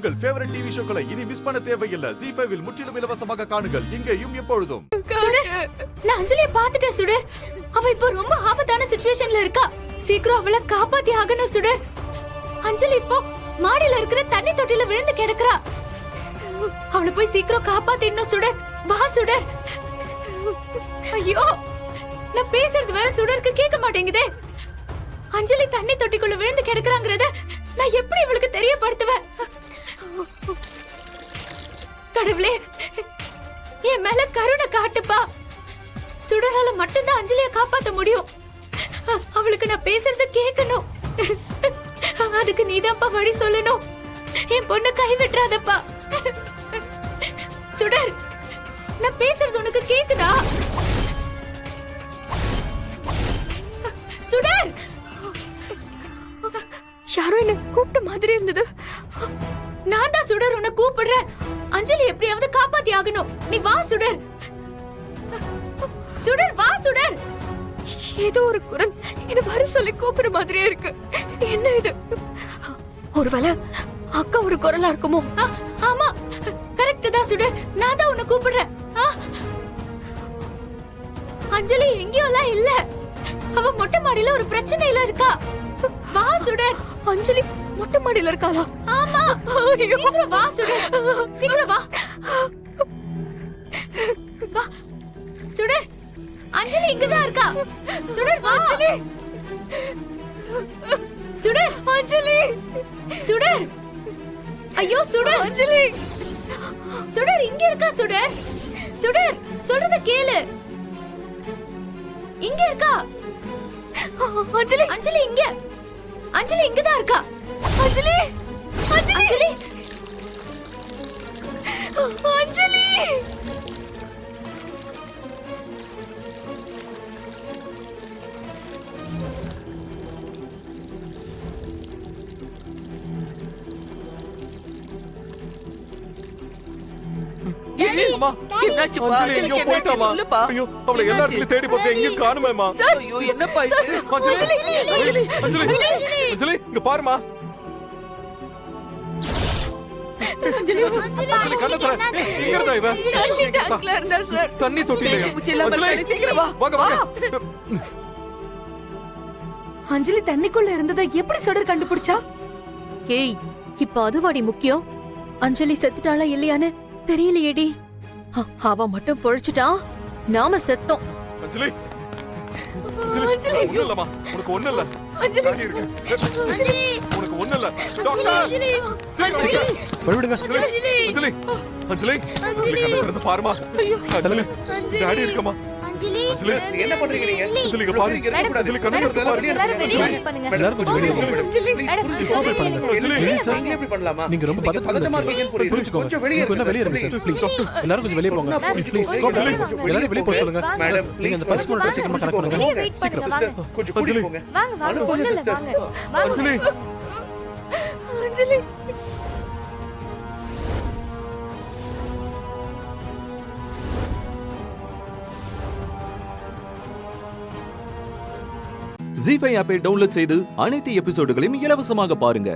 உங்கள் favourite TV ஷோக்களை இனி miss பண்ண தேவையில்லை. ZEE5 இல் முற்றிலும் இலவசமாக காணுங்கள். இங்கேயும் எப்பொழுதும். சுடர், நான் அஞ்சலியை பார்த்துட்டேன் சுடர். அவ இப்போ ரொம்ப ஆபத்தான சிச்சுவேஷன்ல இருக்கா. சீக்கிரம் அவளை காப்பாத்தி ஆகணும் சுடர். அஞ்சலி இப்போ மாடியில இருக்கிற தண்ணி தொட்டில விழுந்து கிடக்குறா. அவளை போய் சீக்கிரம் காப்பாத்திடணும் சுடர். வா சுடர். ஐயோ, நான் பேசுறது வேற சுடருக்கு கேட்க மாட்டேங்குதே. அஞ்சலி தண்ணி தொட்டிக்குள்ள விழுந்து கிடக்குறாங்கறத நான் எப்படி இவளுக்கு தெரியப்படுத்துவேன்? கடவுளே, என் மேல கருணை காட்டுப்பா. சுடரால மட்டும்தான் அஞ்சலியை காப்பாத்த முடியும். அவளுக்கு நான் பேசுறது கேட்கணும். அதுக்கு நீதான்ப்பா வழி சொல்லணும். என் பொண்ணு கை விட்டுறாதப்பா. சுடர், நான் பேசுறது உனக்கு கேக்குதா? சுடர், யாரோ என்ன கூப்பிட்ட மாதிரி இருந்தது. நான் தான் சுடர் உன்னை கூப்பிடுறேன். அஞ்சலி எப்படியாவது காப்பாத்தி ஆகணும். நீ வா சுடர். சுடர், வா சுடர். ஏதோ ஒரு குரல் என்ன வர சொல்லி கூப்பிடுற மாதிரியே இருக்கு. என்ன இது? ஒருவேளை அக்கா ஒரு குரலா இருக்குமோ? ஆமா, கரெக்ட் தான் சுடர். நான் தான் உன்னை கூப்பிடுறேன். அஞ்சலி எங்கேயோலாம் இல்ல. அவ மொட்டை மாடியில ஒரு பிரச்சனையில இருக்கா. வா சுடர். அஞ்சலி மொட்டை மாடியில இருக்காளா? ஆமா, சீக்கிரம் வா சுடர். சீக்கிரம் வா. வா சுடர். அஞ்சலி இங்கதான் இருக்கா. சுடர் வா. சுடர், அஞ்சலி. சுடர், ஐயோ சுடர். அஞ்சலி, சுடர் இங்க இருக்கா. சுடர், சுடர் சொல்றத கேளு. இங்க இருக்கா. அஞ்சலி, அஞ்சலி இங்க. அஞ்சலி இங்கதான் இருக்கா. அஞ்சலி, அஞ்சலி, அஞ்சலி. தேடி போச்சு. எங்க காணுமேமா? என்னப்பா அஞ்சலி, இங்க பாருமா. தண்ணி தொட்டில. அஞ்சலி தண்ணிக்குள்ள இருந்ததை எப்படி சுடர் கண்டுபிடிச்சா? ஏய், இப்ப அதுவாடி முக்கியம். அஞ்சலி செத்துட்டாளா இல்லையான்னு தெரியலையேடி. அவ மட்டும் பொழைச்சிட்டா, நாம செத்தோம். அஞ்சலி, ஒண்ணு இல்லம்மா. உனக்கு ஒண்ணு இல்ல. உனக்கு ஒண்ணு இல்ல. டாக்டர், போய்விடுங்க. அஞ்சலி, அஞ்சலி, கண்ணு பாருமா. அஞ்சலி, டாடி இருக்கமா. அஞ்சலி, என்ன பண்றீங்க நீங்க? அஞ்சலி இங்க பாரு. அஞ்சலி கண்ணு திறந்து பாரு. எல்லாரும் வெளியே பண்ணுங்க. எல்லாரும் கொஞ்சம் வெளியே போங்க. அஞ்சலி, கோஆபரேட் பண்ணுங்க. அஞ்சலி, நீங்க எப்படி பண்ணலாமா? நீங்க ரொம்ப பதட்டமா இருக்கீங்கன்னு புரிஞ்சுக்கோங்க. கொஞ்சம் வெளியே கொஞ்சம் வெளியே இருங்க சார். ப்ளீஸ் எல்லாரும் கொஞ்சம் வெளியே போங்க. ப்ளீஸ் எல்லாரும் வெளியே போக சொல்லுங்க. மேடம், நீங்க அந்த பல்ஸ் மோனிட்டர் சீக்கிரமா கனெக்ட் பண்ணுங்க. சீக்கிரம் சிஸ்டர், கொஞ்சம் கூட்டி போங்க. வாங்க வாங்க, ஒண்ணு இல்ல, வாங்க. அஞ்சலி. அஞ்சலி, ZEE5 ஆப்பை டவுன்லோட் செய்து அனைத்து எபிசோடுகளையும் இலவசமாக பாருங்க.